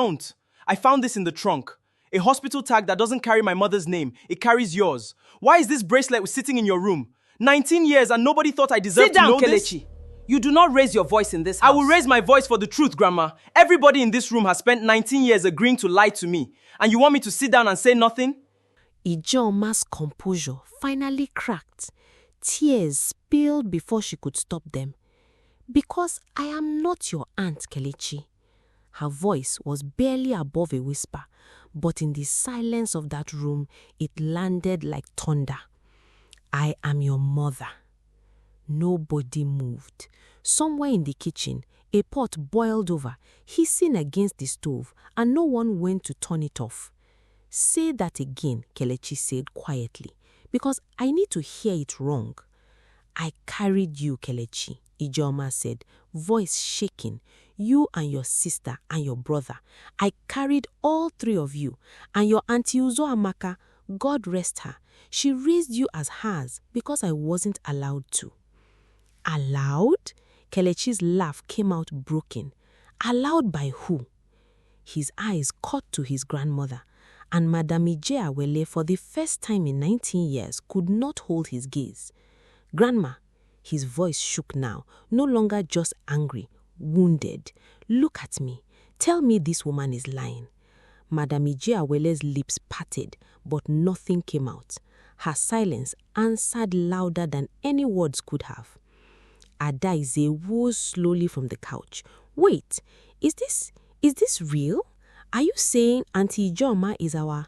Don't. I found this in the trunk. A hospital tag that doesn't carry my mother's name. It carries yours. Why is this bracelet sitting in your room? 19 years and nobody thought I deserved to know this? Sit down, Kelechi. You do not raise your voice in this house. I will raise my voice for the truth, Grandma. Everybody in this room has spent 19 years agreeing to lie to me. And you want me to sit down and say nothing? Ijeoma's composure finally cracked. Tears spilled before she could stop them. Because I am not your aunt, Kelechi. Her voice was barely above a whisper, but in the silence of that room, it landed like thunder. I am your mother. Nobody moved. Somewhere in the kitchen, a pot boiled over, hissing against the stove, and no one went to turn it off. Say that again, Kelechi said quietly, because I need to hear it wrong. I carried you, Kelechi, Ijeoma said, voice shaking. You and your sister and your brother. I carried all three of you. And your auntie Uzoamaka, God rest her, she raised you as hers because I wasn't allowed to. Allowed? Kelechi's laugh came out broken. Allowed by who? His eyes caught to his grandmother, and Madame Ijeawele, for the first time in 19 years, could not hold his gaze. Grandma, his voice shook now, no longer just angry, wounded. Look at me. Tell me this woman is lying. Madame Ijeawele's lips parted, but nothing came out. Her silence answered louder than any words could have. Adaize rose slowly from the couch. Wait, is this real? Are you saying Auntie Ijeoma is our...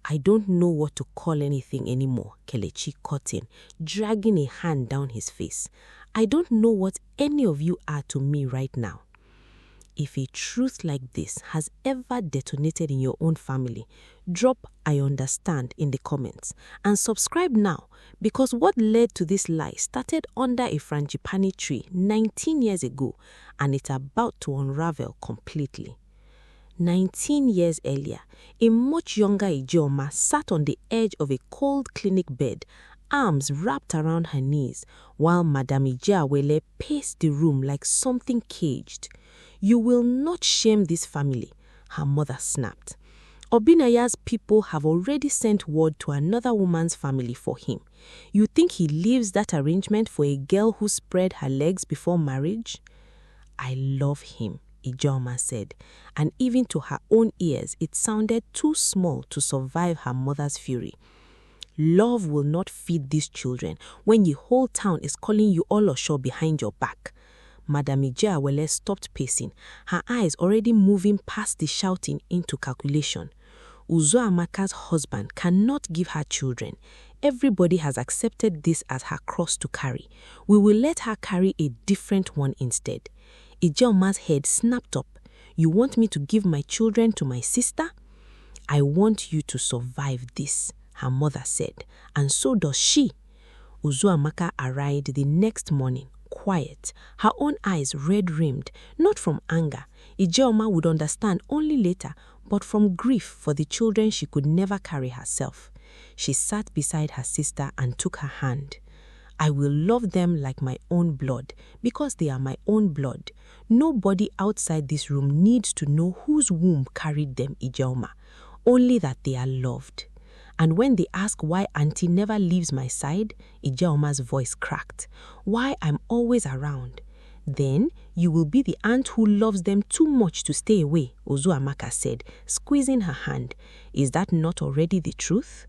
I don't know what to call anything anymore, Kelechi cut in, dragging a hand down his face. I don't know what any of you are to me right now. If a truth like this has ever detonated in your own family, drop I understand in the comments and subscribe now, because what led to this lie started under a frangipani tree 19 years ago and it's about to unravel completely. 19 years earlier, a much younger Ijeoma sat on the edge of a cold clinic bed, arms wrapped around her knees, while Madame Ijeawele paced the room like something caged. You will not shame this family, her mother snapped. Obinaya's people have already sent word to another woman's family for him. You think he leaves that arrangement for a girl who spread her legs before marriage? I love him, Ijeoma said, and even to her own ears it sounded too small to survive her mother's fury. Love will not feed these children when your whole town is calling you Olosho behind your back. Madame Ijeawele stopped pacing, her eyes already moving past the shouting into calculation. Uzoamaka's husband cannot give her children. Everybody has accepted this as her cross to carry. We will let her carry a different one instead. Ijeoma's head snapped up. You want me to give my children to my sister? I want you to survive this, her mother said, and so does she. Uzoamaka arrived the next morning, quiet, her own eyes red-rimmed, not from anger. Ijeoma would understand only later, but from grief for the children she could never carry herself. She sat beside her sister and took her hand. I will love them like my own blood, because they are my own blood. Nobody outside this room needs to know whose womb carried them, Ijeoma, only that they are loved. And when they ask why Auntie never leaves my side, Ijeoma's voice cracked. Why I'm always around. Then you will be the aunt who loves them too much to stay away, Uzoamaka said, squeezing her hand. Is that not already the truth?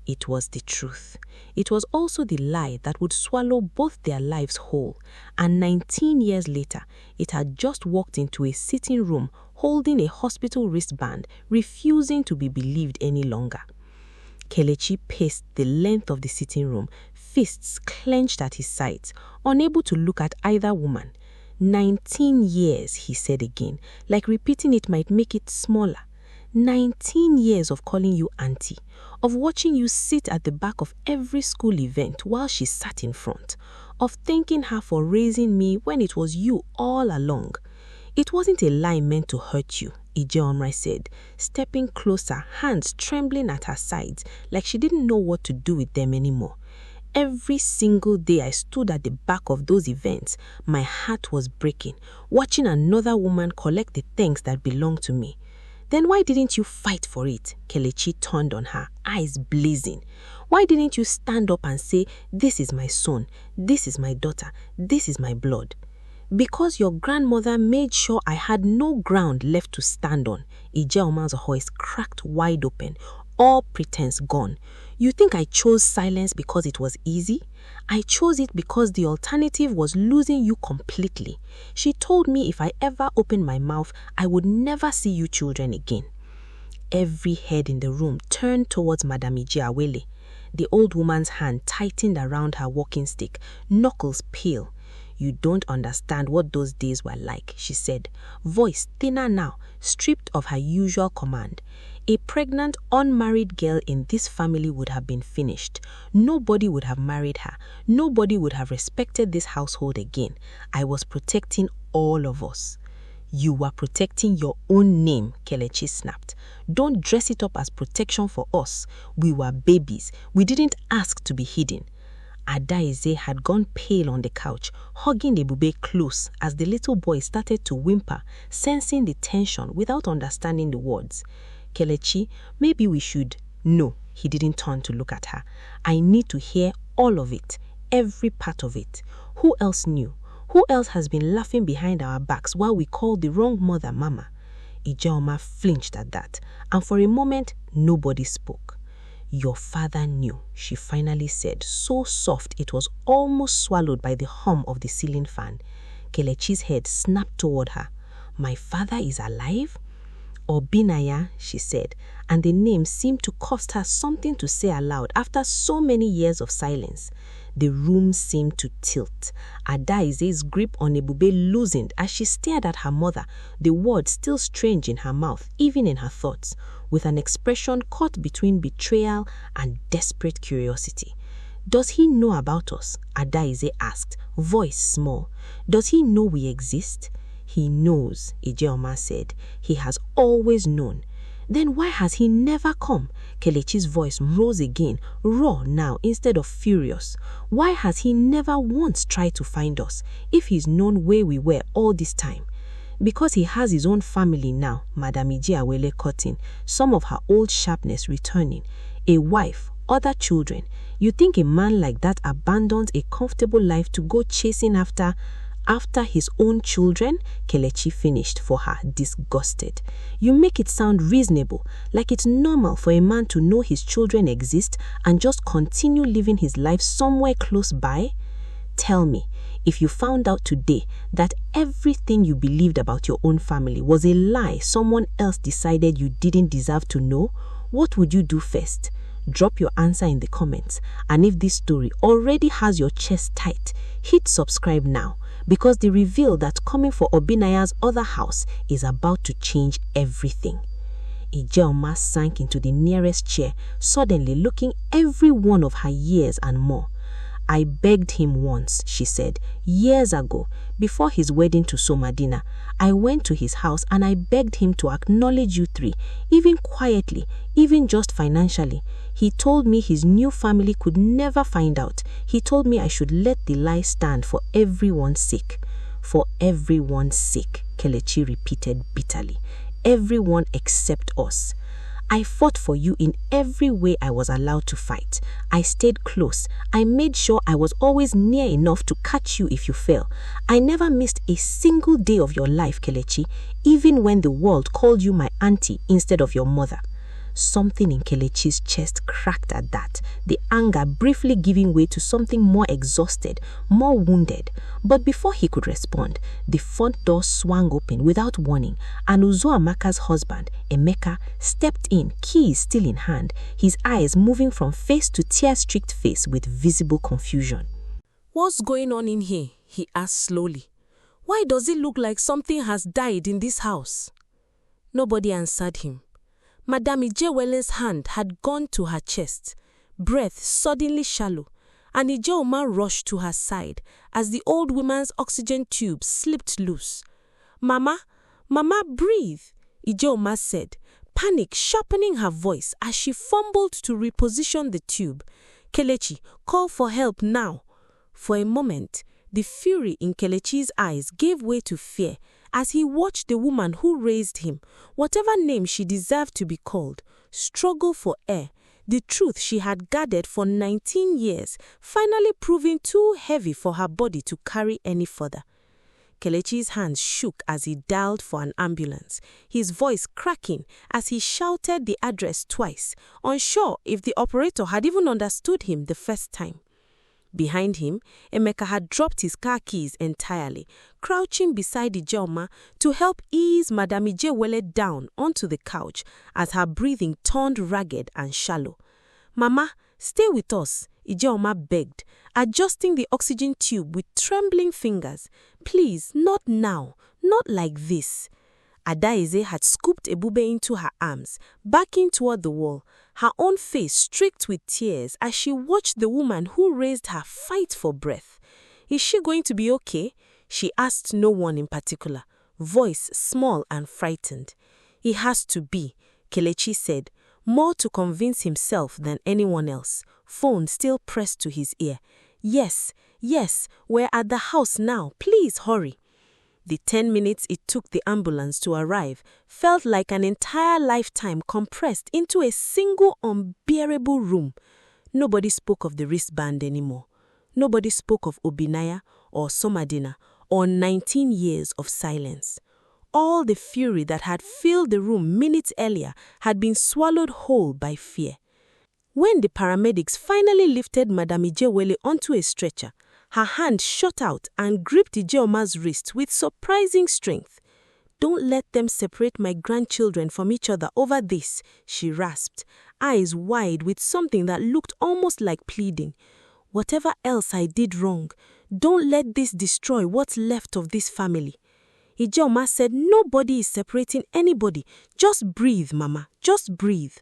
It was the truth. It was also the lie that would swallow both their lives whole. And 19 years later, it had just walked into a sitting room holding a hospital wristband, refusing to be believed any longer. Kelechi paced the length of the sitting room, fists clenched at his sides, unable to look at either woman. 19 years, he said again, like repeating it might make it smaller. 19 years of calling you auntie, of watching you sit at the back of every school event while she sat in front, of thanking her for raising me when it was you all along. It wasn't a lie meant to hurt you, Ijeoma said, stepping closer, hands trembling at her sides like she didn't know what to do with them anymore. Every single day I stood at the back of those events, my heart was breaking, watching another woman collect the thanks that belonged to me. Then why didn't you fight for it? Kelechi turned on her, eyes blazing. Why didn't you stand up and say, this is my son, this is my daughter, this is my blood? Because your grandmother made sure I had no ground left to stand on. Ijeoma's voice cracked wide open, all pretense gone. You think I chose silence because it was easy? I chose it because the alternative was losing you completely. She told me if I ever opened my mouth, I would never see you children again. Every head in the room turned towards Madam Ijeawele. The old woman's hand tightened around her walking stick, knuckles pale. You don't understand what those days were like, she said, voice thinner now, stripped of her usual command. A pregnant, unmarried girl in this family would have been finished. Nobody would have married her. Nobody would have respected this household again. I was protecting all of us. You were protecting your own name, Kelechi snapped. Don't dress it up as protection for us. We were babies. We didn't ask to be hidden. Adaize had gone pale on the couch, hugging Ebube close as the little boy started to whimper, sensing the tension without understanding the words. Kelechi, maybe we should. No, he didn't turn to look at her. I need to hear all of it, every part of it. Who else knew? Who else has been laughing behind our backs while we called the wrong mother Mama? Ijeoma flinched at that, and for a moment, nobody spoke. Your father knew, she finally said, so soft it was almost swallowed by the hum of the ceiling fan. Kelechi's head snapped toward her. My father is alive? Obinaya, she said, and the name seemed to cost her something to say aloud after so many years of silence. The room seemed to tilt. Adaize's grip on Ebube loosened as she stared at her mother, the words still strange in her mouth, even in her thoughts, with an expression caught between betrayal and desperate curiosity. Does he know about us? Adaize asked, voice small. Does he know we exist? He knows, Ijeoma said. He has always known. Then why has he never come? Kelechi's voice rose again, raw now instead of furious. Why has he never once tried to find us, if he's known where we were all this time? Because he has his own family now, Madam Ijeawele cut in, some of her old sharpness returning. A wife, other children. You think a man like that abandons a comfortable life to go chasing after his own children? Kelechi finished for her, disgusted. You make it sound reasonable, like it's normal for a man to know his children exist and just continue living his life somewhere close by? Tell me, if you found out today that everything you believed about your own family was a lie someone else decided you didn't deserve to know, what would you do first? Drop your answer in the comments. And if this story already has your chest tight, hit subscribe now, because the reveal that's coming for Obinaya's other house is about to change everything. Ijeoma sank into the nearest chair, suddenly looking every one of her years and more. I begged him once, she said, years ago, before his wedding to Somadina. I went to his house and I begged him to acknowledge you three, even quietly, even just financially. He told me his new family could never find out. He told me I should let the lie stand for everyone's sake. For everyone's sake, Kelechi repeated bitterly. Everyone except us. I fought for you in every way I was allowed to fight. I stayed close. I made sure I was always near enough to catch you if you fell. I never missed a single day of your life, Kelechi, even when the world called you my auntie instead of your mother. Something in Kelechi's chest cracked at that, the anger briefly giving way to something more exhausted, more wounded. But before he could respond, the front door swung open without warning, and Uzoamaka's husband, Emeka, stepped in, keys still in hand, his eyes moving from face to tear-streaked face with visible confusion. What's going on in here? He asked slowly. Why does it look like something has died in this house? Nobody answered him. Madam Ijewele's hand had gone to her chest, breath suddenly shallow, and Ijeoma rushed to her side as the old woman's oxygen tube slipped loose. Mama, breathe, Ijeoma said, panic sharpening her voice as she fumbled to reposition the tube. Kelechi, call for help now. For a moment, the fury in Kelechi's eyes gave way to fear as he watched the woman who raised him, whatever name she deserved to be called, struggle for air, the truth she had guarded for 19 years, finally proving too heavy for her body to carry any further. Kelechi's hands shook as he dialed for an ambulance, his voice cracking as he shouted the address twice, unsure if the operator had even understood him the first time. Behind him, Emeka had dropped his car keys entirely, crouching beside Ijeoma to help ease Madam Ijewele down onto the couch as her breathing turned ragged and shallow. "Mama, stay with us," Ijeoma begged, adjusting the oxygen tube with trembling fingers. "Please, not now, not like this." Adaize had scooped Ebube into her arms, backing toward the wall, her own face streaked with tears as she watched the woman who raised her fight for breath. "Is she going to be okay?" she asked no one in particular, voice small and frightened. "He has to be," Kelechi said, more to convince himself than anyone else, phone still pressed to his ear. Yes, we're at the house now. Please hurry." The 10 minutes it took the ambulance to arrive felt like an entire lifetime compressed into a single unbearable room. Nobody spoke of the wristband anymore. Nobody spoke of Obinaya or Somadina or 19 years of silence. All the fury that had filled the room minutes earlier had been swallowed whole by fear. When the paramedics finally lifted Madam Ijewele onto a stretcher, her hand shot out and gripped Ijeoma's wrist with surprising strength. "Don't let them separate my grandchildren from each other over this," she rasped, eyes wide with something that looked almost like pleading. "Whatever else I did wrong, don't let this destroy what's left of this family." Ijeoma said, "Nobody is separating anybody. Just breathe, Mama, just breathe."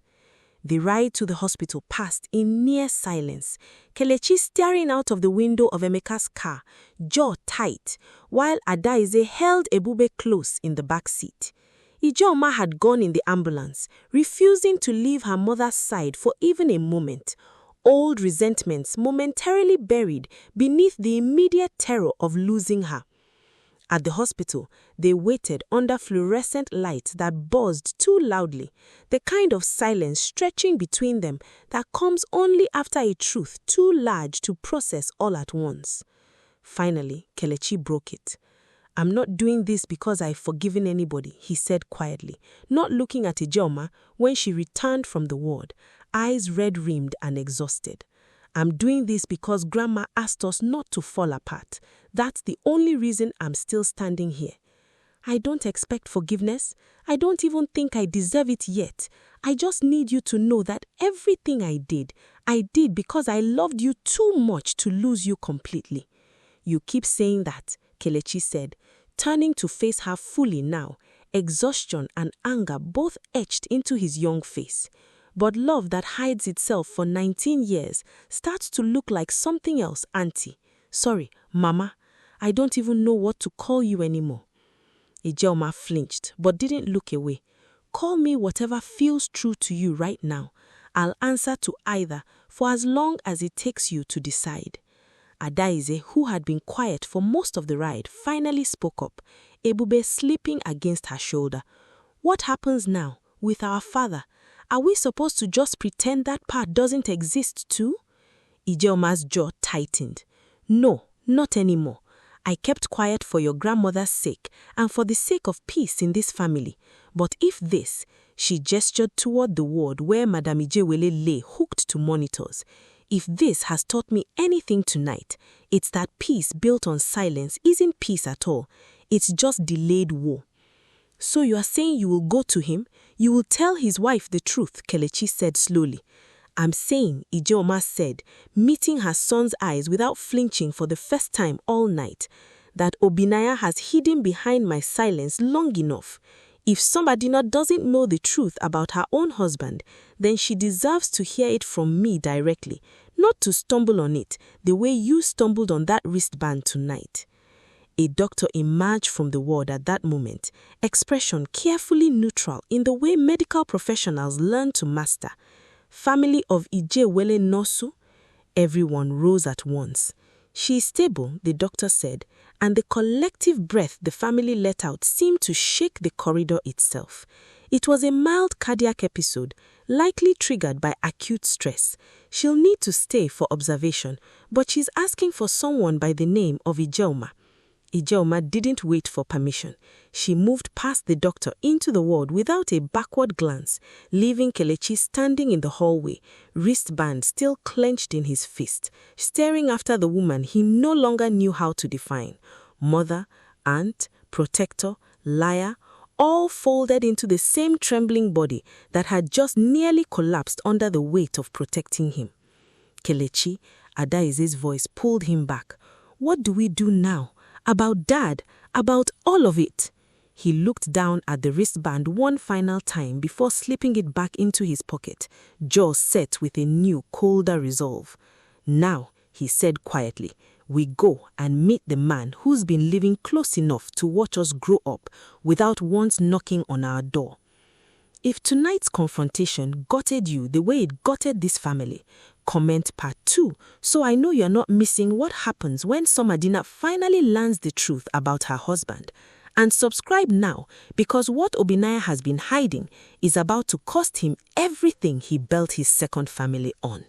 The ride to the hospital passed in near silence, Kelechi staring out of the window of Emeka's car, jaw tight, while Adaize held Ebube close in the back seat. Ijeoma had gone in the ambulance, refusing to leave her mother's side for even a moment, old resentments momentarily buried beneath the immediate terror of losing her. At the hospital, they waited under fluorescent lights that buzzed too loudly, the kind of silence stretching between them that comes only after a truth too large to process all at once. Finally, Kelechi broke it. "I'm not doing this because I've forgiven anybody," he said quietly, not looking at Ijeoma when she returned from the ward, eyes red-rimmed and exhausted. "I'm doing this because Grandma asked us not to fall apart. That's the only reason I'm still standing here. I don't expect forgiveness. I don't even think I deserve it yet. I just need you to know that everything I did because I loved you too much to lose you completely." "You keep saying that," Kelechi said, turning to face her fully now, exhaustion and anger both etched into his young face. "But love that hides itself for 19 years starts to look like something else, Auntie. Sorry, Mama. I don't even know what to call you anymore." Ijeoma flinched, but didn't look away. "Call me whatever feels true to you right now. I'll answer to either for as long as it takes you to decide." Adaize, who had been quiet for most of the ride, finally spoke up, Ebube sleeping against her shoulder. "What happens now with our father? Are we supposed to just pretend that part doesn't exist too?" Ijeoma's jaw tightened. "No, not anymore. I kept quiet for your grandmother's sake and for the sake of peace in this family. But if this," she gestured toward the ward where Madam Ijewele lay hooked to monitors, "if this has taught me anything tonight, it's that peace built on silence isn't peace at all. It's just delayed war." "So you are saying you will go to him? You will tell his wife the truth," Kelechi said slowly. "I'm saying," Ijeoma said, meeting her son's eyes without flinching for the first time all night, "that Obinaya has hidden behind my silence long enough. If Somadina doesn't know the truth about her own husband, then she deserves to hear it from me directly, not to stumble on it the way you stumbled on that wristband tonight." A doctor emerged from the ward at that moment, expression carefully neutral in the way medical professionals learn to master. "Family of Ijewele Nosu?" Everyone rose at once. She is stable, the doctor said, and the collective breath the family let out seemed to shake the corridor itself. It was a mild cardiac episode, likely triggered by acute stress. She'll need to stay for observation, but she's asking for someone by the name of Ijeoma. Ijeoma didn't wait for permission. She moved past the doctor into the ward without a backward glance, leaving Kelechi standing in the hallway, wristband still clenched in his fist, staring after the woman he no longer knew how to define. Mother, aunt, protector, liar, all folded into the same trembling body that had just nearly collapsed under the weight of protecting him. Kelechi, Adaize's voice pulled him back. What do we do now? About Dad? About all of it? He looked down at the wristband one final time before slipping it back into his pocket, jaw set with a new, colder resolve. Now, he said quietly, we go and meet the man who's been living close enough to watch us grow up without once knocking on our door. If tonight's confrontation gutted you the way it gutted this family, comment part 2 so I know you're not missing what happens when Somadina finally learns the truth about her husband. And subscribe now because what Obinaya has been hiding is about to cost him everything he built his second family on.